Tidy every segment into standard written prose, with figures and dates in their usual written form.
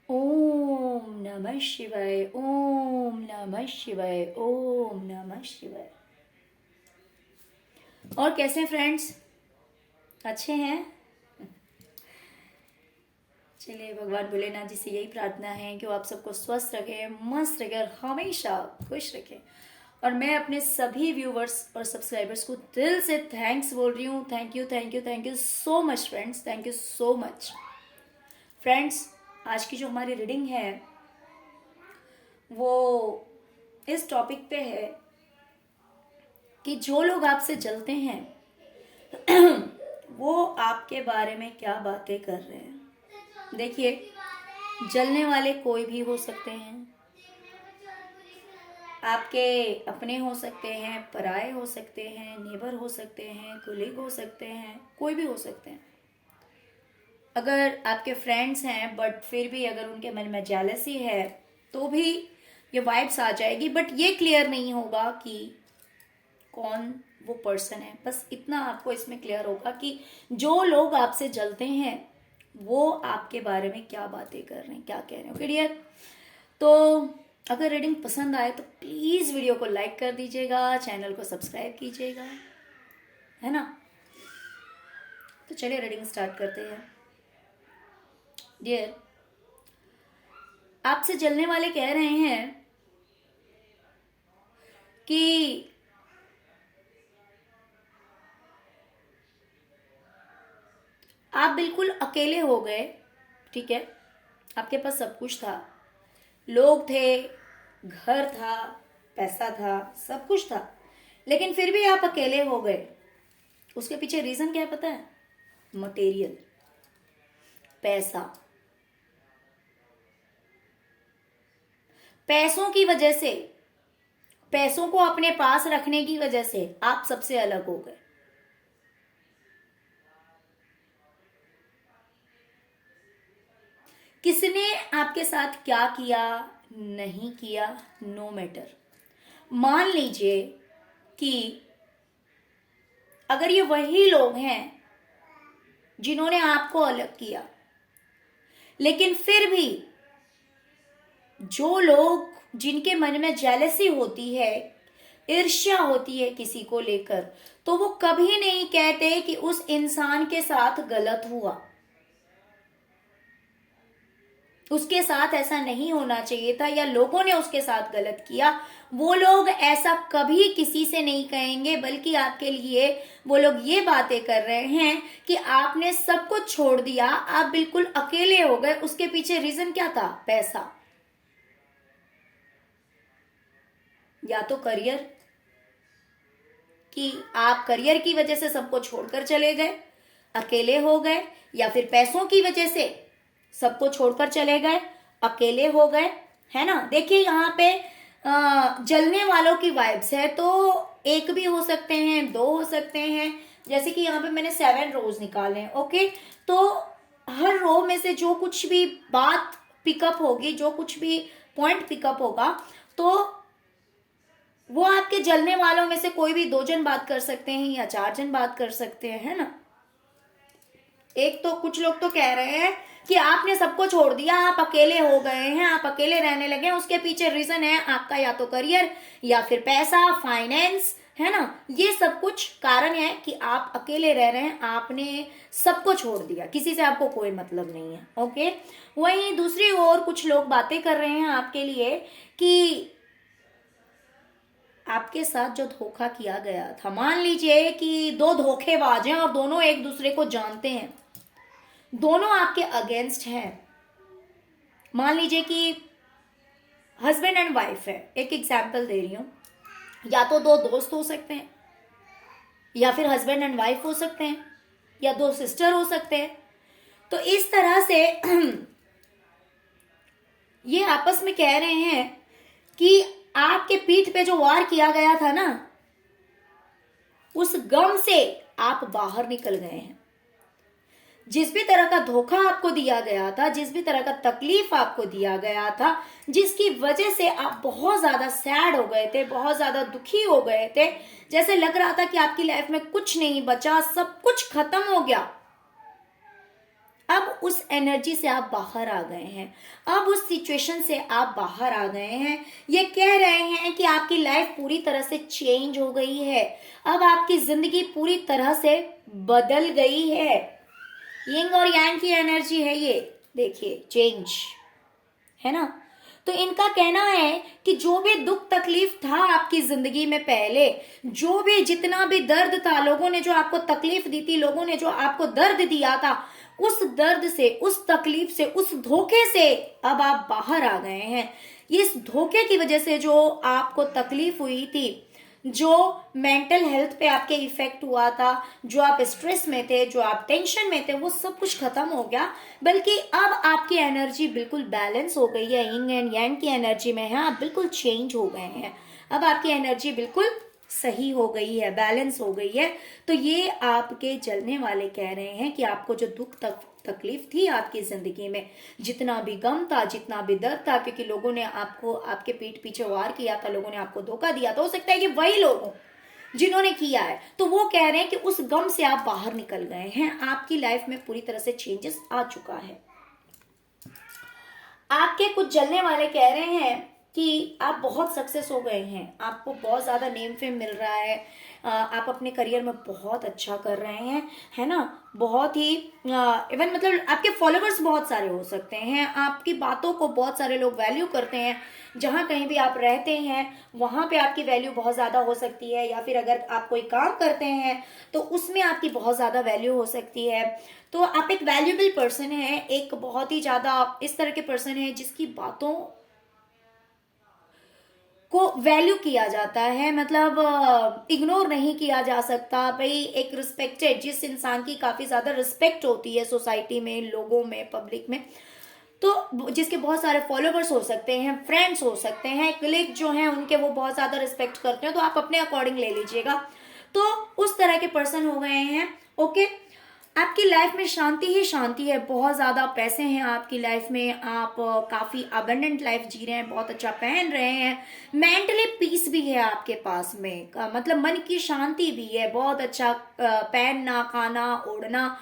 ओम नमः शिवाय, ओम नमः शिवाय, ओम नमः शिवाय। और कैसे हैं फ्रेंड्स? अच्छे हैं? चलिए, भगवान भोलेनाथ जी से यही प्रार्थना है कि वो आप सबको स्वस्थ रखे, मस्त रखे और हमेशा खुश रखे। और मैं अपने सभी व्यूवर्स और सब्सक्राइबर्स को दिल से थैंक्स बोल रही हूँ। Thank you, thank you, thank you so much friends, thank you so much friends. आज की जो हमारी रीडिंग है वो इस टॉपिक पे है कि जो लोग आपसे जलते हैं वो आपके बारे में क्या बातें कर रहे हैं। देखिए, जलने वाले कोई भी हो सकते हैं, आपके अपने हो सकते हैं, पराये हो सकते हैं, नेबर हो सकते हैं, कुलीग हो सकते हैं, कोई भी हो सकते हैं। अगर आपके फ्रेंड्स हैं बट फिर भी अगर उनके मन में जेलसी है तो भी ये वाइब्स आ जाएगी, बट ये क्लियर नहीं होगा कि कौन वो पर्सन है। बस इतना आपको इसमें क्लियर होगा कि जो लोग आपसे जलते हैं वो आपके बारे में क्या बातें कर रहे हैं, क्या कह रहे हैं। क्लियर? तो अगर रीडिंग पसंद आए तो प्लीज वीडियो को लाइक कर दीजिएगा, चैनल को सब्सक्राइब कीजिएगा, है ना। तो चलिए रीडिंग स्टार्ट करते हैं। डियर, आपसे जलने वाले कह रहे हैं कि आप बिल्कुल अकेले हो गए। ठीक है, आपके पास सब कुछ था, लोग थे, घर था, पैसा था, सब कुछ था, लेकिन फिर भी आप अकेले हो गए। उसके पीछे रीजन क्या है पता है? मटेरियल, पैसा। पैसों की वजह से, पैसों को अपने पास रखने की वजह से आप सबसे अलग हो गए। किसने आपके साथ क्या किया, नहीं किया, नो मैटर। मान लीजिए कि अगर ये वही लोग हैं जिन्होंने आपको अलग किया, लेकिन फिर भी जो लोग जिनके मन में जेलसी होती है, ईर्ष्या होती है किसी को लेकर, तो वो कभी नहीं कहते कि उस इंसान के साथ गलत हुआ, उसके साथ ऐसा नहीं होना चाहिए था, या लोगों ने उसके साथ गलत किया। वो लोग ऐसा कभी किसी से नहीं कहेंगे, बल्कि आपके लिए वो लोग ये बातें कर रहे हैं कि आपने सब कुछ छोड़ दिया, आप बिल्कुल अकेले हो गए। उसके पीछे रीजन क्या था? पैसा, या तो करियर, कि आप करियर की वजह से सबको छोड़कर चले गए, अकेले हो गए, या फिर पैसों की वजह से सबको छोड़कर चले गए, अकेले हो गए, है ना। देखिए यहाँ पे जलने वालों की वाइब्स है, तो एक भी हो सकते हैं, दो हो सकते हैं। जैसे कि यहाँ पे मैंने 7 रोज निकाले हैं। ओके, तो हर रो में से जो कुछ भी बात पिकअप होगी, जो कुछ भी पॉइंट पिकअप होगा, तो वो आपके जलने वालों में से कोई भी 2 जन बात कर सकते हैं या 4 जन बात कर सकते हैं, है ना। एक तो कुछ लोग तो कह रहे हैं कि आपने सबको छोड़ दिया, आप अकेले हो गए हैं, आप अकेले रहने लगे। उसके पीछे रीजन है आपका या तो करियर, या फिर पैसा, फाइनेंस, है ना। ये सब कुछ कारण है कि आप अकेले रह रहे हैं, आपने सबको छोड़ दिया, किसी से आपको कोई मतलब नहीं है। ओके, वहीं दूसरी ओर कुछ लोग बातें कर रहे हैं आपके लिए कि आपके साथ जो धोखा किया गया था, मान लीजिए कि 2 धोखेबाज हैं और दोनों एक दूसरे को जानते हैं, दोनों आपके अगेंस्ट हैं। मान लीजिए कि हस्बैंड एंड वाइफ है, एक एग्जाम्पल दे रही हूं, या तो 2 दोस्त हो सकते हैं, या फिर हस्बैंड एंड वाइफ हो सकते हैं, या 2 सिस्टर हो सकते हैं। तो इस तरह से ये आपस में कह रहे हैं कि आपके पीठ पे जो वार किया गया था ना, उस गम से आप बाहर निकल गए हैं। जिस भी तरह का धोखा आपको दिया गया था, जिस भी तरह का तकलीफ आपको दिया गया था, जिसकी वजह से आप बहुत ज्यादा सैड हो गए थे, बहुत ज्यादा दुखी हो गए थे, जैसे लग रहा था कि आपकी लाइफ में कुछ नहीं बचा, सब कुछ खत्म हो गया, अब उस एनर्जी से आप बाहर आ गए हैं, अब उस सिचुएशन से आप बाहर आ गए हैं। ये कह रहे हैं कि आपकी लाइफ पूरी तरह से चेंज हो गई है, अब आपकी जिंदगी पूरी तरह से बदल गई है। यिंग और यांग की एनर्जी है ये, देखिए चेंज है ना। तो इनका कहना है कि जो भी दुख तकलीफ था आपकी जिंदगी में पहले, जो भी जितना भी दर्द था, लोगों ने जो आपको तकलीफ दी थी, लोगों ने जो आपको दर्द दिया था, उस दर्द से, उस तकलीफ से, उस धोखे से अब आप बाहर आ गए हैं। इस धोखे की वजह से जो आपको तकलीफ हुई थी, जो मेंटल हेल्थ पे आपके इफेक्ट हुआ था, जो आप स्ट्रेस में थे, जो आप टेंशन में थे, वो सब कुछ खत्म हो गया। बल्कि अब आपकी एनर्जी बिल्कुल बैलेंस हो गई है, यिंग एंड यांग की एनर्जी में है, आप बिल्कुल चेंज हो गए हैं। अब आपकी एनर्जी बिल्कुल सही हो गई है, बैलेंस हो गई है। तो ये आपके चलने वाले कह रहे हैं कि आपको जो दुख तकलीफ थी आपकी जिंदगी में, जितना भी गम था, जितना भी दर्द था, क्योंकि लोगों ने आपको आपके पीठ पीछे वार किया था, लोगों ने आपको धोखा दिया, तो हो सकता है कि वही लोग हों जिन्होंने किया है। तो वो कह रहे हैं कि उस गम से आप बाहर निकल गए हैं, आपकी लाइफ में पूरी तरह से चेंजेस आ चुका है। आपके कुछ जलने वाले कह रहे हैं कि आप बहुत सक्सेस हो गए हैं, आपको बहुत ज्यादा नेम फेम मिल रहा है, आप अपने करियर में बहुत अच्छा कर रहे हैं, है ना। बहुत ही इवन मतलब आपके फॉलोअर्स बहुत सारे हो सकते हैं, आपकी बातों को बहुत सारे लोग वैल्यू करते हैं, जहां कहीं भी आप रहते हैं वहां पे आपकी वैल्यू बहुत ज्यादा हो सकती है, या फिर अगर आप कोई काम करते हैं तो उसमें आपकी बहुत ज्यादा वैल्यू हो सकती है। तो आप एक वैल्यूएबल पर्सन है, एक बहुत ही ज्यादा इस तरह के पर्सन है जिसकी बातों को वैल्यू किया जाता है, मतलब इग्नोर नहीं किया जा सकता भाई। एक रिस्पेक्टेड, जिस इंसान की काफी ज्यादा रिस्पेक्ट होती है सोसाइटी में, लोगों में, पब्लिक में, तो जिसके बहुत सारे फॉलोवर्स हो सकते हैं, फ्रेंड्स हो सकते हैं, कलीग जो हैं उनके वो बहुत ज्यादा रिस्पेक्ट करते हैं, तो आप अपने अकॉर्डिंग ले लीजिएगा। तो उस तरह के पर्सन हो गए हैं। ओके, आपकी लाइफ में शांति ही शांति है, बहुत ज्यादा पैसे हैं आपकी लाइफ में, आप काफी अबंडेंट लाइफ जी रहे हैं, बहुत अच्छा पहन रहे हैं, मेंटली पीस भी है आपके पास में, मतलब मन की शांति भी है, बहुत अच्छा पहनना, खाना, ओढ़ना,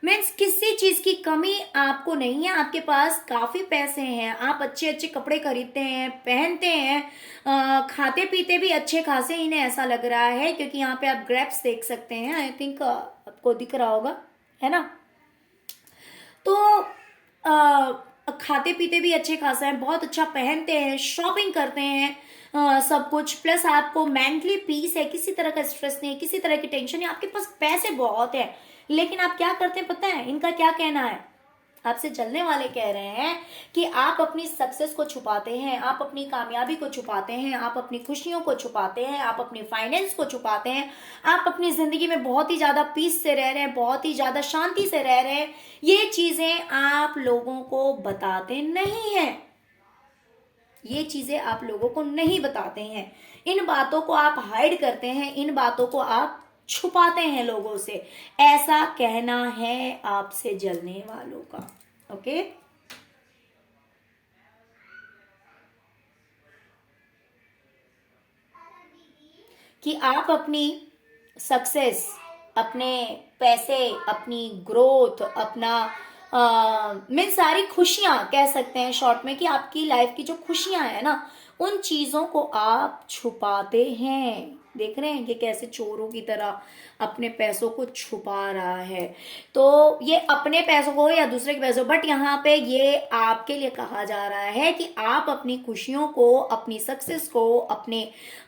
मीन्स किसी चीज की कमी आपको नहीं है, आपके पास काफी पैसे हैं, आप अच्छे अच्छे कपड़े खरीदते हैं, पहनते हैं, खाते पीते भी अच्छे खासे, इन्हें ऐसा लग रहा है, क्योंकि यहाँ पे आप ग्रेप्स देख सकते हैं, आई थिंक आपको दिख रहा होगा, है ना। तो खाते पीते भी अच्छे खासा है, बहुत अच्छा पहनते हैं, शॉपिंग करते हैं, सब कुछ, प्लस आपको मेंटली पीस है, किसी तरह का स्ट्रेस नहीं है, किसी तरह की टेंशन नहीं, आपके पास पैसे बहुत है। लेकिन आप क्या करते हैं पता है, इनका क्या कहना है, आपसे चलने वाले कह रहे हैं कि आप अपनी सक्सेस को छुपाते हैं, आप अपनी कामयाबी को छुपाते हैं, आप अपनी खुशियों को छुपाते हैं, आप अपनी फाइनेंस को छुपाते हैं, आप अपनी जिंदगी में बहुत ही ज्यादा पीस से रह रहे हैं, बहुत ही ज्यादा शांति से रह रहे हैं। ये चीजें आप लोगों को बताते नहीं हैं, ये चीजें आप लोगों को नहीं बताते हैं, इन बातों को आप हाइड करते हैं, इन बातों को आप छुपाते हैं लोगों से, ऐसा कहना है आपसे जलने वालों का। ओके, कि आप अपनी सक्सेस, अपने पैसे, अपनी ग्रोथ, अपना मीन सारी खुशियां कह सकते हैं शॉर्ट में, कि आपकी लाइफ की जो खुशियां है ना, उन चीजों को आप छुपाते हैं। देख रहे हैं कि कैसे चोरों की तरह अपने पैसों को छुपा रहा है। तो ये अपने पैसों को या दूसरे के पैसों, बट यहाँ पे ये आपके लिए कहा जा रहा है कि आप अपनी खुशियों को, अपनी सक्सेस को, अपने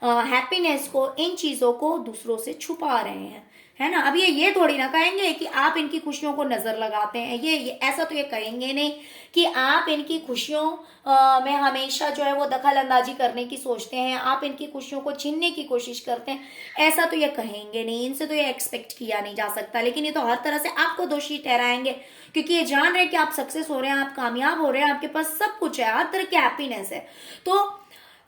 हैप्पीनेस को, इन चीजों को दूसरों से छुपा रहे हैं, है ना। अब ये थोड़ी ना कहेंगे कि आप इनकी खुशियों को नजर लगाते हैं, ये ऐसा तो ये कहेंगे नहीं कि आप इनकी खुशियों में हमेशा जो है वो दखल अंदाजी करने की सोचते हैं, आप इनकी खुशियों को छीनने की कोशिश करते हैं, ऐसा तो ये कहेंगे नहीं, इनसे तो ये एक्सपेक्ट किया नहीं जा सकता। लेकिन ये तो हर तरह से आपको दोषी ठहराएंगे, क्योंकि ये जान रहे हैं कि आप सक्सेस हो रहे हैं, आप कामयाब हो रहे हैं, आपके पास सब कुछ है, हर तरह की हैप्पीनेस है। तो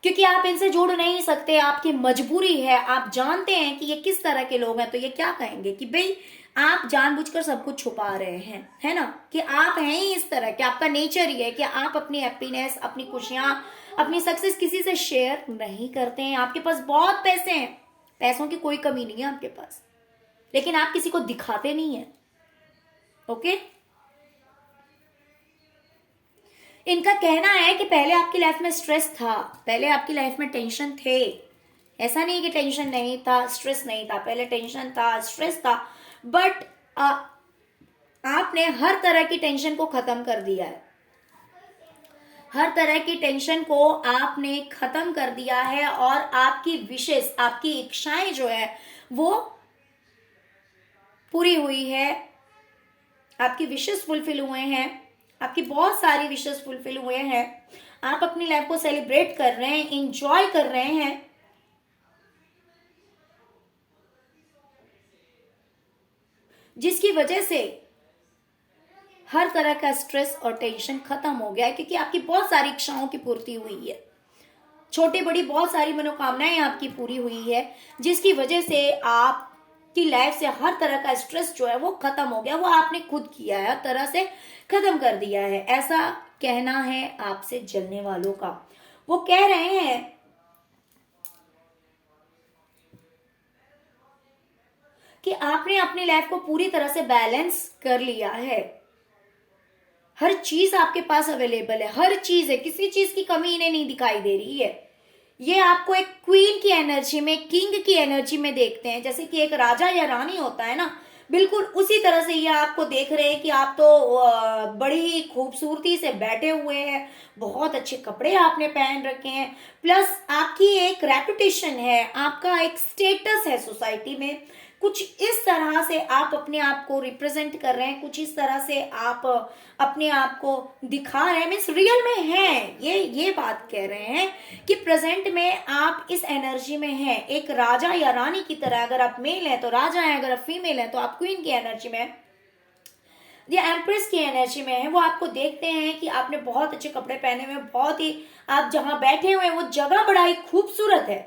क्योंकि आप इनसे जुड़ नहीं सकते, आपकी मजबूरी है, आप जानते हैं कि ये किस तरह के लोग हैं, तो ये क्या कहेंगे कि भाई आप जानबूझकर सब कुछ छुपा रहे हैं, है ना, कि आप हैं ही इस तरह के, आपका नेचर ही है कि आप अपनी हैप्पीनेस, अपनी खुशियां, अपनी सक्सेस किसी से शेयर नहीं करते हैं। आपके पास बहुत पैसे हैं, पैसों की कोई कमी नहीं है आपके पास, लेकिन आप किसी को दिखाते नहीं है। ओके, इनका कहना है कि पहले आपकी लाइफ में स्ट्रेस था, पहले आपकी लाइफ में टेंशन थे। ऐसा नहीं कि टेंशन नहीं था, स्ट्रेस नहीं था, पहले टेंशन था, स्ट्रेस था, बट आपने हर तरह की टेंशन को खत्म कर दिया है। हर तरह की टेंशन को आपने खत्म कर दिया है और आपकी विशेष, आपकी इच्छाएं जो है वो पूरी हुई है। आपकी विशेष फुलफिल हुए हैं, आपकी बहुत सारी विशेष फुलफिल हुए हैं। आप अपनी लाइफ को सेलिब्रेट कर रहे हैं, इंजॉय कर रहे हैं, जिसकी वजह से हर तरह का स्ट्रेस और टेंशन खत्म हो गया है, क्योंकि आपकी बहुत सारी इच्छाओं की पूर्ति हुई है, छोटी बड़ी बहुत सारी मनोकामनाएं आपकी पूरी हुई है, जिसकी वजह से आपकी लाइफ से हर तरह का स्ट्रेस जो है वो खत्म हो गया। वो आपने खुद किया है, हर तरह से खत्म कर दिया है, ऐसा कहना है आपसे जलने वालों का। वो कह रहे हैं कि आपने अपनी लाइफ को पूरी तरह से बैलेंस कर लिया है। हर चीज आपके पास अवेलेबल है, हर चीज है, किसी चीज की कमी इन्हें नहीं दिखाई दे रही है। ये आपको एक क्वीन की एनर्जी में, किंग की एनर्जी में देखते हैं, जैसे कि एक राजा या रानी होता है ना, बिल्कुल उसी तरह से ये आपको देख रहे हैं कि आप तो बड़ी ही खूबसूरती से बैठे हुए हैं, बहुत अच्छे कपड़े आपने पहन रखे हैं, प्लस आपकी एक रेपुटेशन है, आपका एक स्टेटस है सोसाइटी में। कुछ इस तरह से आप अपने आप को रिप्रेजेंट कर रहे हैं, कुछ इस तरह से आप अपने आप को दिखा रहे हैं, मीन्स रियल में हैं। ये बात कह रहे हैं कि प्रेजेंट में आप इस एनर्जी में हैं, एक राजा या रानी की तरह। अगर आप मेल हैं तो राजा हैं, अगर आप फीमेल हैं तो आप क्वीन की एनर्जी में, या एम्प्रेस की एनर्जी में है। वो आपको देखते हैं कि आपने बहुत अच्छे कपड़े पहने हुए, बहुत ही, आप जहां बैठे हुए हैं वो जगह बड़ा ही खूबसूरत है।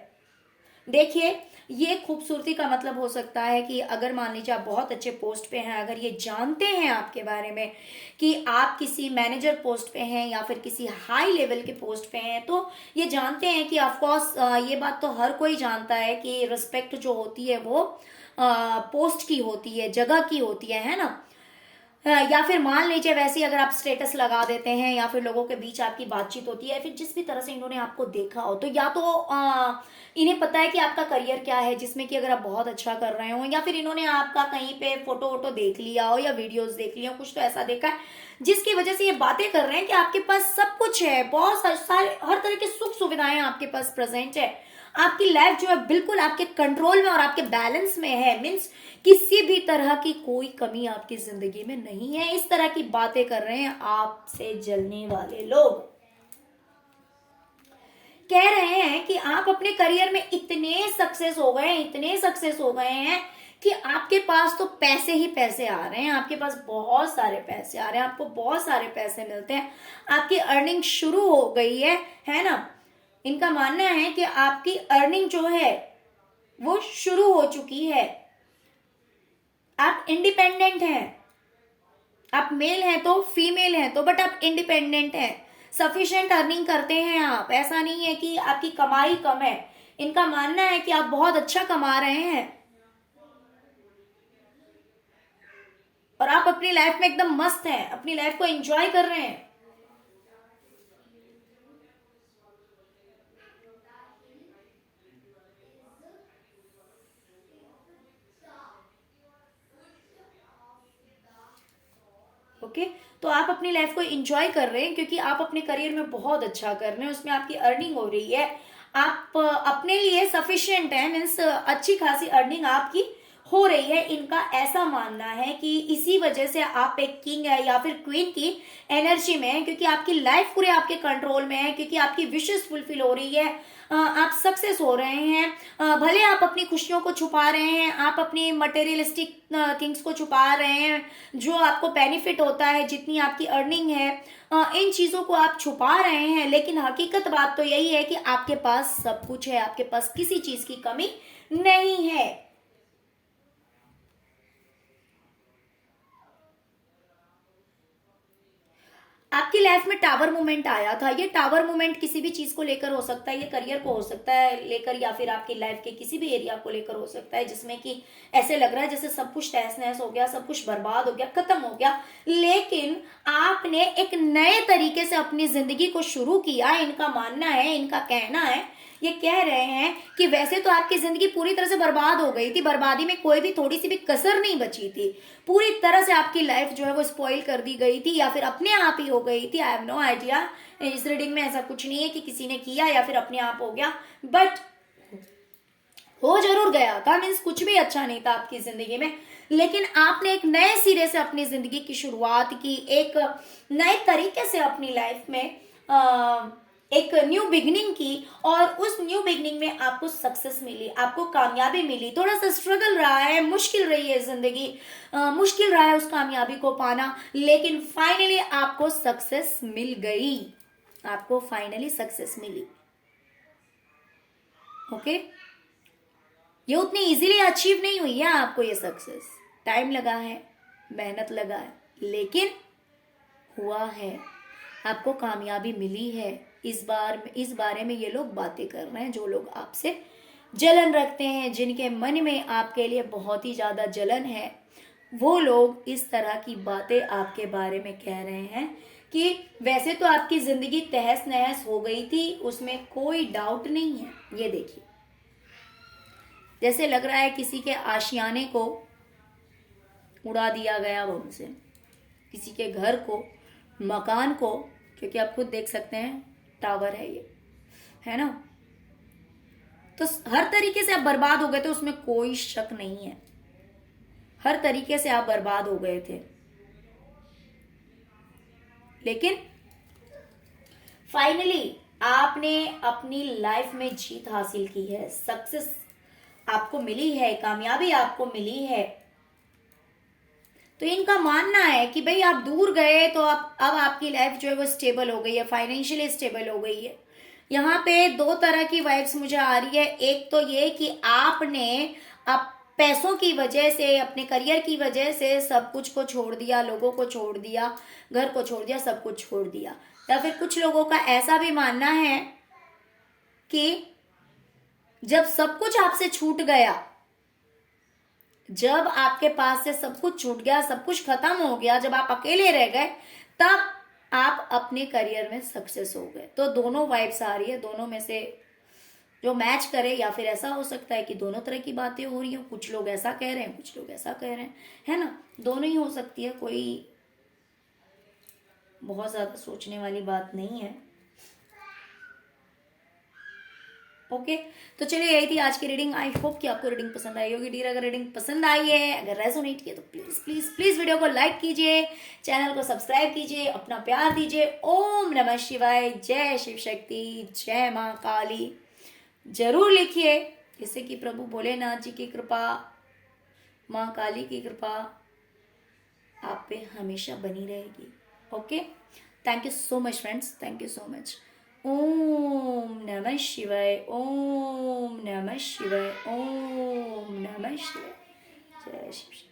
देखिए, ये खूबसूरती का मतलब हो सकता है कि अगर मान लीजिए आप बहुत अच्छे पोस्ट पे हैं, अगर ये जानते हैं आपके बारे में कि आप किसी मैनेजर पोस्ट पे हैं या फिर किसी हाई लेवल के पोस्ट पे हैं, तो ये जानते हैं कि ऑफ कोर्स ये बात तो हर कोई जानता है कि रिस्पेक्ट जो होती है वो पोस्ट की होती है, जगह की होती है ना। या फिर मान लीजिए वैसे ही अगर आप स्टेटस लगा देते हैं या फिर लोगों के बीच आपकी बातचीत होती है, फिर जिस भी तरह से इन्होंने आपको देखा हो, तो या तो इन्हें पता है कि आपका करियर क्या है, जिसमें कि अगर आप बहुत अच्छा कर रहे हो, या फिर इन्होंने आपका कहीं पे फोटो वोटो देख लिया हो या वीडियोस देख लिया हो, कुछ तो ऐसा देखा है जिसकी वजह से ये बातें कर रहे हैं कि आपके पास सब कुछ है, बहुत सारे हर तरह की सुख सुविधाएं आपके पास प्रेजेंट है, आपकी लाइफ जो है बिल्कुल आपके कंट्रोल में और आपके बैलेंस में है। मीन्स किसी भी तरह की कोई कमी आपकी जिंदगी में नहीं है। इस तरह की बातें कर रहे हैं आपसे जलने वाले लोग। कह रहे हैं कि आप अपने करियर में इतने सक्सेस हो गए, इतने सक्सेस हो गए हैं कि आपके पास तो पैसे ही पैसे आ रहे हैं, आपके पास बहुत सारे पैसे आ रहे हैं, आपको बहुत सारे पैसे मिलते हैं, आपकी अर्निंग शुरू हो गई है ना। इनका मानना है कि आपकी अर्निंग जो है वो शुरू हो चुकी है, आप इंडिपेंडेंट हैं, आप मेल हैं तो फीमेल हैं तो, बट आप इंडिपेंडेंट हैं, सफिशिएंट अर्निंग करते हैं आप। ऐसा नहीं है कि आपकी कमाई कम है, इनका मानना है कि आप बहुत अच्छा कमा रहे हैं और आप अपनी लाइफ में एकदम मस्त हैं, अपनी लाइफ को एंजॉय कर रहे हैं। ओके, तो आप अपनी लाइफ को एंजॉय कर रहे हैं क्योंकि आप अपने करियर में बहुत अच्छा कर रहे हैं, उसमें आपकी अर्निंग हो रही है, आप अपने लिए सफिशिएंट है, मीन्स अच्छी खासी अर्निंग आपकी हो रही है। इनका ऐसा मानना है कि इसी वजह से आप एक किंग है या फिर क्वीन की एनर्जी में है, क्योंकि आपकी लाइफ पूरे आपके कंट्रोल में है, क्योंकि आपकी विशेष फुलफिल हो रही है, आप सक्सेस हो रहे हैं। भले आप अपनी खुशियों को छुपा रहे हैं, आप अपनी मटेरियलिस्टिक थिंग्स को छुपा रहे हैं, जो आपको बेनिफिट होता है, जितनी आपकी अर्निंग है, इन चीजों को आप छुपा रहे हैं, लेकिन हकीकत बात तो यही है कि आपके पास सब कुछ है, आपके पास किसी चीज की कमी नहीं है। आपकी लाइफ में टावर मोमेंट आया था। ये टावर मोमेंट किसी भी चीज को लेकर हो सकता है, ये करियर को हो सकता है लेकर, या फिर आपकी लाइफ के किसी भी एरिया को लेकर हो सकता है, जिसमें कि ऐसे लग रहा है जैसे सब कुछ तहस नहस हो गया, सब कुछ बर्बाद हो गया, खत्म हो गया। लेकिन आपने एक नए तरीके से अपनी जिंदगी को शुरू किया। इनका मानना है, इनका कहना है, ये कह रहे हैं कि वैसे तो आपकी जिंदगी पूरी तरह से बर्बाद हो गई थी, बर्बादी में कोई भी थोड़ी सी भी कसर नहीं बची थी, पूरी तरह से आपकी लाइफ जो है वो स्पॉइल कर दी गई थी, या फिर अपने आप ही हो गई थी। आई हैव नो आइडिया, इस रीडिंग में ऐसा कुछ नहीं है कि किसी ने किया या फिर अपने आप हो गया, बट हो जरूर गया था। मीन्स कुछ भी अच्छा नहीं था आपकी जिंदगी में, लेकिन आपने एक नए सिरे से अपनी जिंदगी की शुरुआत की, एक नए तरीके से अपनी लाइफ में एक न्यू बिगनिंग की, और उस न्यू बिगनिंग में आपको सक्सेस मिली, आपको कामयाबी मिली। थोड़ा सा स्ट्रगल रहा है, मुश्किल रही है जिंदगी, मुश्किल रहा है उस कामयाबी को पाना, लेकिन फाइनली आपको सक्सेस मिल गई, आपको फाइनली सक्सेस मिली। ओके, ये उतनी इजीली अचीव नहीं हुई है आपको ये सक्सेस, टाइम लगा है, मेहनत लगा है, लेकिन हुआ है, आपको कामयाबी मिली है। इस बारे में ये लोग बातें कर रहे हैं, जो लोग आपसे जलन रखते हैं, जिनके मन में आपके लिए बहुत ही ज्यादा जलन है, वो लोग इस तरह की बातें आपके बारे में कह रहे हैं कि वैसे तो आपकी जिंदगी तहस नहस हो गई थी, उसमें कोई डाउट नहीं है। ये देखिए, जैसे लग रहा है किसी के आशियाने को उड़ा दिया गया बम से, किसी के घर को, मकान को, क्योंकि आप खुद देख सकते हैं टावर है ये, है ना। तो हर तरीके से आप बर्बाद हो गए थे, उसमें कोई शक नहीं है, हर तरीके से आप बर्बाद हो गए थे, लेकिन फाइनली आपने अपनी लाइफ में जीत हासिल की है, सक्सेस आपको मिली है, कामयाबी आपको मिली है। तो इनका मानना है कि भाई आप दूर गए तो अब आपकी लाइफ जो है वो स्टेबल हो गई है, फाइनेंशियली स्टेबल हो गई है। यहाँ पे दो तरह की वाइब्स मुझे आ रही है। एक तो ये कि आपने अब पैसों की वजह से, अपने करियर की वजह से सब कुछ को छोड़ दिया, लोगों को छोड़ दिया, घर को छोड़ दिया, सब कुछ छोड़ दिया। या फिर कुछ लोगों का ऐसा भी मानना है कि जब सब कुछ आपसे छूट गया, जब आपके पास से सब कुछ छूट गया, सब कुछ खत्म हो गया, जब आप अकेले रह गए, तब आप अपने करियर में सक्सेस हो गए। तो दोनों वाइब्स आ रही है, दोनों में से जो मैच करे, या फिर ऐसा हो सकता है कि दोनों तरह की बातें हो रही हो, कुछ लोग ऐसा कह रहे हैं, कुछ लोग ऐसा कह रहे हैं, है ना। दोनों ही हो सकती है, कोई बहुत ज्यादा सोचने वाली बात नहीं है। ओके, तो चलिए यही थी आज की रीडिंग। आई होप कि आपको रीडिंग पसंद आई होगी डियर। अगर रीडिंग पसंद आई है, अगर रेजोनेट किया, तो प्लीज प्लीज प्लीज वीडियो को लाइक कीजिए, चैनल को सब्सक्राइब कीजिए, अपना प्यार दीजिए। ओम नमः शिवाय, जय शिव शक्ति, जय माँ काली जरूर लिखिए, जिससे कि प्रभु भोलेनाथ जी की कृपा, माँ काली की कृपा आप पे हमेशा बनी रहेगी। Okay, thank you so much friends, thank you so much. ओम नमः शिवाय, ओम नमः शिवाय, ओम नमः शिवाय, जय शिव।